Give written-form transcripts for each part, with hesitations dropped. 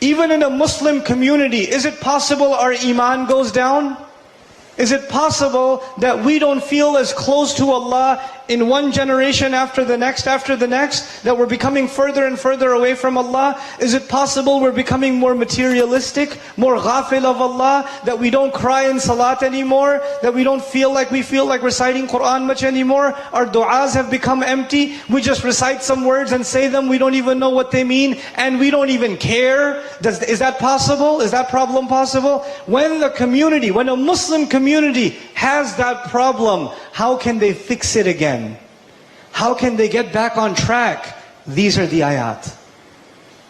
Even in a Muslim community, is it possible our iman goes down? Is it possible that we don't feel as close to Allah in one generation after the next, that we're becoming further and further away from Allah? Is it possible we're becoming more materialistic, more ghafil of Allah, that we don't cry in salat anymore, that we don't feel like reciting Quran much anymore? Our du'as have become empty. We just recite some words and say them, we don't even know what they mean, and we don't even care. Is that possible? Is that problem possible? When a Muslim community has that problem, how can they fix it again? How can they get back on track? These are the ayat.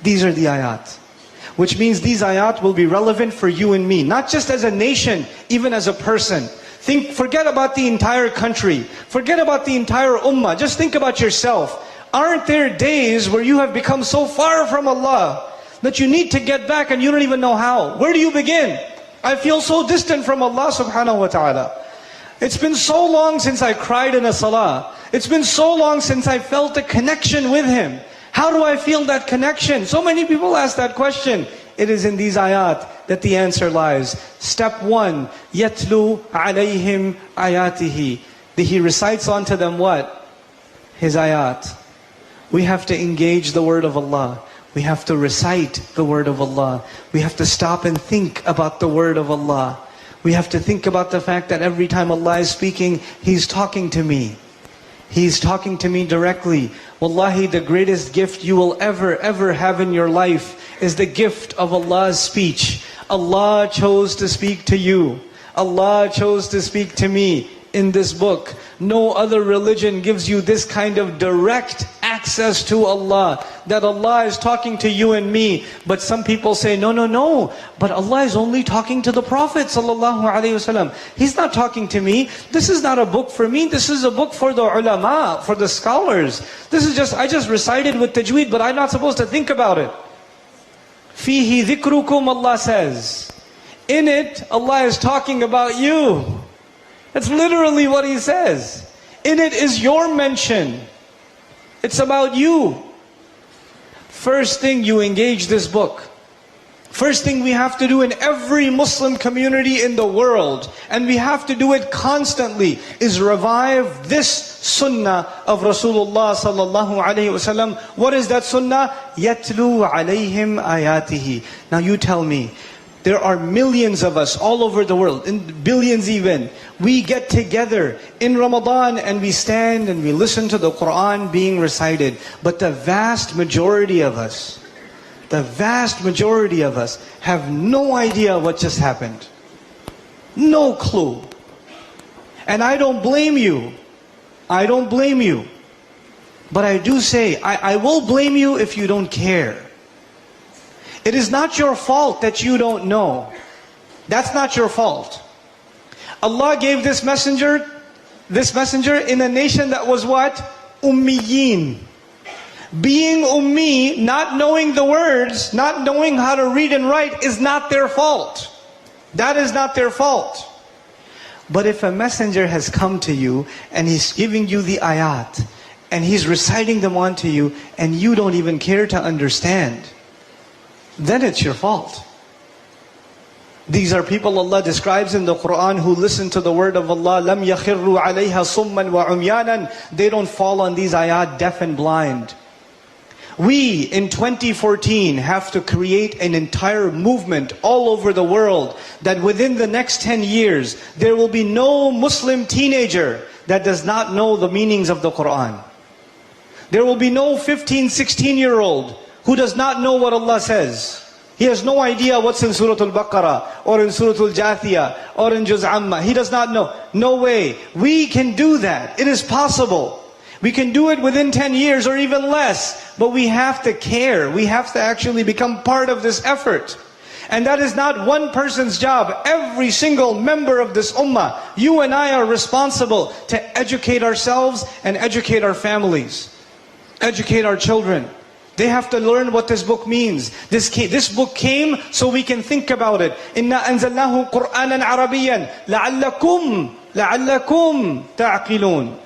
These are the ayat. Which means these ayat will be relevant for you and me, not just as a nation, even as a person. Forget about the entire country. Forget about the entire ummah. Just think about yourself. Aren't there days where you have become so far from Allah that you need to get back and you don't even know how? Where do you begin? I feel so distant from Allah subhanahu wa ta'ala. It's been so long since I cried in a salah. It's been so long since I felt a connection with Him. How do I feel that connection? So many people ask that question. It is in these ayat that the answer lies. Step 1, يَتْلُو عَلَيْهِمْ آيَاتِهِ. He recites onto them what? His ayat. We have to engage the word of Allah. We have to recite the word of Allah. We have to stop and think about the word of Allah. We have to think about the fact that every time Allah is speaking, He's talking to me. He's talking to me directly. Wallahi, the greatest gift you will ever have in your life is the gift of Allah's speech. Allah chose to speak to you. Allah chose to speak to me in this book. No other religion gives you this kind of direct access to Allah, that Allah is talking to you and me. But some people say, no, but Allah is only talking to the Prophet ﷺ. He's not talking to me. This is not a book for me. This is a book for the ulama, for the scholars. I just recited with tajweed, but I'm not supposed to think about it. Fihi dhikrukum, Allah says. In it, Allah is talking about you. That's literally what He says. In it is your mention. It's about you. First thing, you engage this book. First thing we have to do in every Muslim community in the world, and we have to do it constantly, is revive this sunnah of Rasulullah sallallahu alaihi wasallam. What is that sunnah? Yatlu alayhim ayatihi. Now you tell me, there are millions of us all over the world, and billions even. We get together in Ramadan and we stand and we listen to the Quran being recited. But the vast majority of us have no idea what just happened. No clue. And I don't blame you. But I do say, I will blame you if you don't care. It is not your fault that you don't know. That's not your fault. Allah gave this messenger in a nation that was what? Ummiyin. Being ummi, not knowing the words, not knowing how to read and write, is not their fault. That is not their fault. But if a messenger has come to you and he's giving you the ayat, and he's reciting them onto you, and you don't even care to understand, then it's your fault. These are people Allah describes in the Quran who listen to the word of Allah. لَمْ يَخِرُّوا عَلَيْهَا صُمًّا وَعُمْيَانًا. They don't fall on these ayat deaf and blind. We, in 2014, have to create an entire movement all over the world that within the next 10 years, there will be no Muslim teenager that does not know the meanings of the Quran. There will be no 15, 16-year-old who does not know what Allah says. He has no idea what's in Surah Al-Baqarah, or in Surah Al-Jathiyah, or in Juz Amma. He does not know. No way. We can do that. It is possible. We can do it within 10 years or even less. But we have to care. We have to actually become part of this effort. And that is not one person's job. Every single member of this ummah, you and I are responsible to educate ourselves and educate our families. Educate our children. They have to learn what this book means. This book came so we can think about it. Inna anzalnahu Qur'anan Arabiyan la'allakum ta'qilun.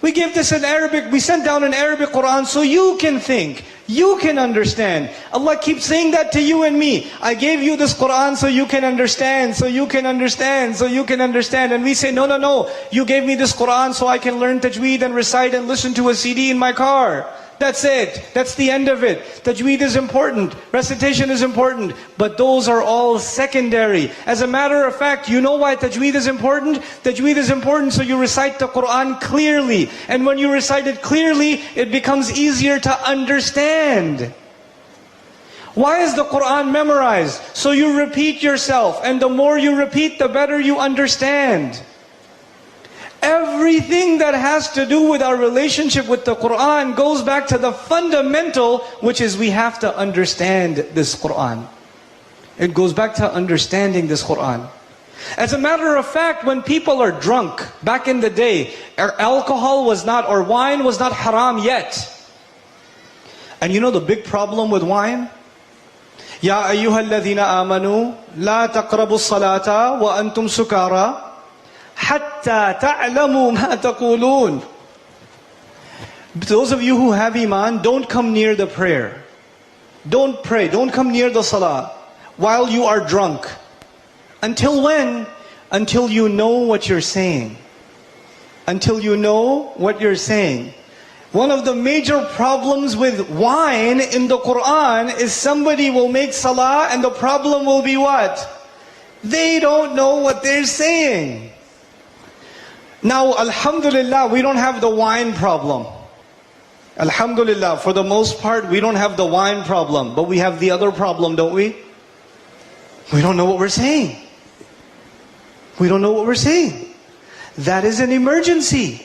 We give this in Arabic. We sent down an Arabic Quran so you can think. You can understand. Allah keeps saying that to you and me. I gave you this Quran so you can understand, so you can understand, so you can understand. And we say, no, no, no. You gave me this Quran so I can learn tajweed and recite and listen to a CD in my car. That's it. That's the end of it. Tajweed is important. Recitation is important. But those are all secondary. As a matter of fact, you know why tajweed is important? Tajweed is important so you recite the Quran clearly. And when you recite it clearly, it becomes easier to understand. Why is the Quran memorized? So you repeat yourself. And the more you repeat, the better you understand. Everything that has to do with our relationship with the Quran goes back to the fundamental, which is we have to understand this Quran. It goes back to understanding this Quran. As a matter of fact, when people are drunk, back in the day, alcohol was not, or wine was not haram yet. And you know the big problem with wine? Ya ayyuhal ladhina amanu, la taqrabu salata wa antum sukara. حَتَّى تَعْلَمُوا مَا تَقُولُونَ. Those of you who have iman, don't come near the prayer. Don't pray, don't come near the salah while you are drunk. Until when? Until you know what you're saying. Until you know what you're saying. One of the major problems with wine in the Quran is somebody will make salah and the problem will be what? They don't know what they're saying. Now, alhamdulillah, we don't have the wine problem. Alhamdulillah, for the most part, we don't have the wine problem. But we have the other problem, don't we? We don't know what we're saying. We don't know what we're saying. That is an emergency.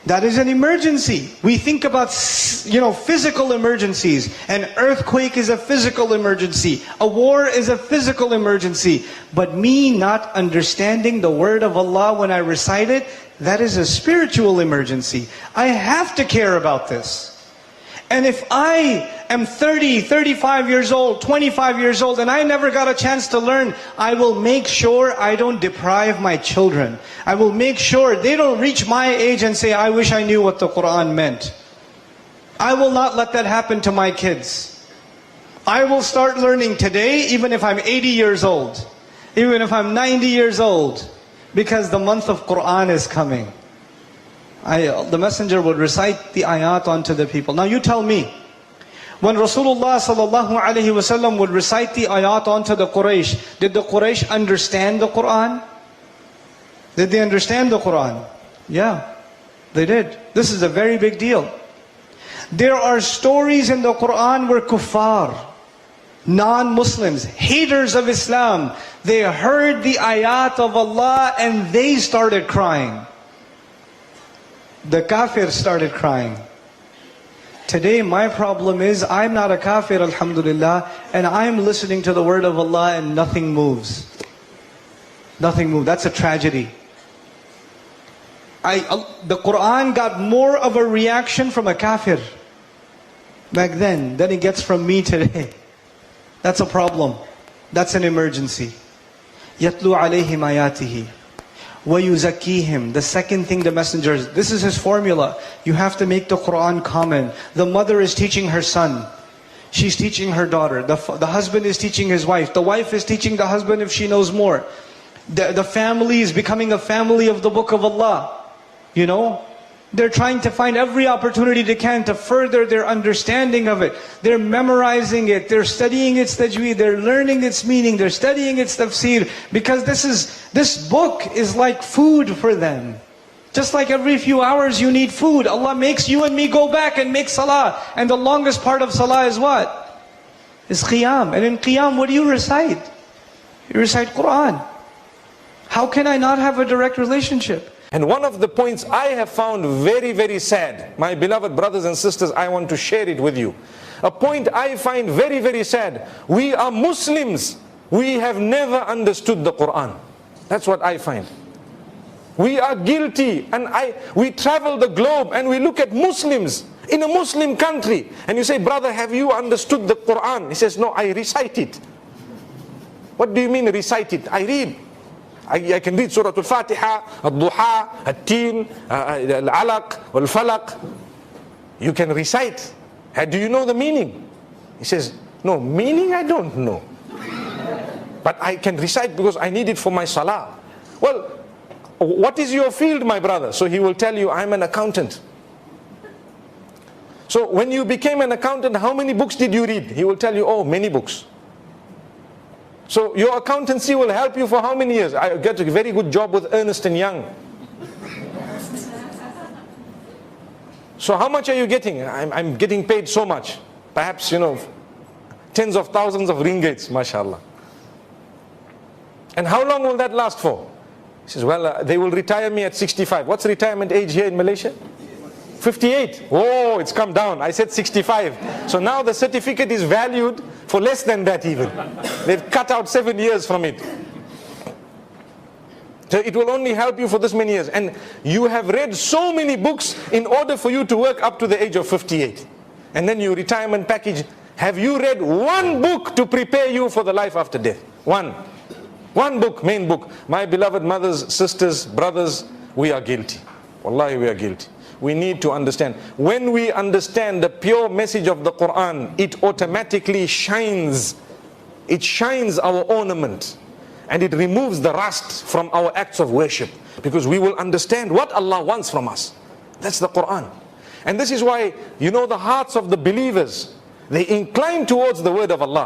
That is an emergency. We think about, physical emergencies. An earthquake is a physical emergency. A war is a physical emergency. But me not understanding the word of Allah when I recite it, that is a spiritual emergency. I have to care about this. And if I am 30, 35 years old, 25 years old, and I never got a chance to learn, I will make sure I don't deprive my children. I will make sure they don't reach my age and say, I wish I knew what the Quran meant. I will not let that happen to my kids. I will start learning today, even if I'm 80 years old. Even if I'm 90 years old. Because the month of Quran is coming. The messenger would recite the ayat onto the people. Now you tell me, when Rasulullah sallallahu alaihi wasallam would recite the ayat onto the Quraysh, did the Quraysh understand the Quran? Did they understand the Quran? Yeah, they did. This is a very big deal. There are stories in the Quran where kuffar, non-Muslims, haters of Islam, they heard the ayat of Allah and they started crying. The kafir started crying. Today my problem is, I'm not a kafir, alhamdulillah, and I'm listening to the word of Allah and nothing moves. Nothing moves. That's a tragedy. The Quran got more of a reaction from a kafir back then than it gets from me today. That's a problem. That's an emergency. يَتْلُو عَلَيْهِمْ آيَاتِهِ وَيُزَكِّيهِمْ. The second thing the messenger, this is his formula. You have to make the Quran common. The mother is teaching her son. She's teaching her daughter. The husband is teaching his wife. The wife is teaching the husband if she knows more. The family is becoming a family of the book of Allah. They're trying to find every opportunity they can to further their understanding of it. They're memorizing it. They're studying its tajweed. They're learning its meaning. They're studying its tafsir. Because this book is like food for them. Just like every few hours you need food. Allah makes you and me go back and make salah. And the longest part of salah is what? Is qiyam. And in qiyam, what do you recite? You recite Quran. How can I not have a direct relationship? And one of the points I have found very, very sad, my beloved brothers and sisters, I want to share it with you. A point I find very, very sad. We are Muslims. We have never understood the Quran. That's what I find. We are guilty. And we travel the globe and we look at Muslims in a Muslim country. And you say, brother, have you understood the Quran? He says, no, I recite it. What do you mean recite it? I read. I can read Surah Al-Fatiha, Al-Duha, Al-Teen, Al-Alaq, Al-Falaq. You can recite. Do you know the meaning? He says, no, meaning I don't know. But I can recite because I need it for my salah. Well, what is your field, my brother? So he will tell you, I'm an accountant. So when you became an accountant, how many books did you read? He will tell you, oh, many books. So your accountancy will help you for how many years? I get a very good job with Ernst & Young. So how much are you getting? I'm getting paid so much. Perhaps, tens of thousands of ringgits, mashallah. And how long will that last for? He says, well, they will retire me at 65. What's retirement age here in Malaysia? 58. Oh, it's come down. I said 65. So now the certificate is valued for less than that even. They've cut out 7 years from it. So it will only help you for this many years. And you have read so many books in order for you to work up to the age of 58. And then your retirement package. Have you read one book to prepare you for the life after death? One book, main book. My beloved mothers, sisters, brothers, we are guilty. Wallahi, we are guilty. We need to understand. When we understand the pure message of the Quran, it automatically shines. It shines our ornament. And it removes the rust from our acts of worship. Because we will understand what Allah wants from us. That's the Quran. And this is why, the hearts of the believers, they incline towards the word of Allah.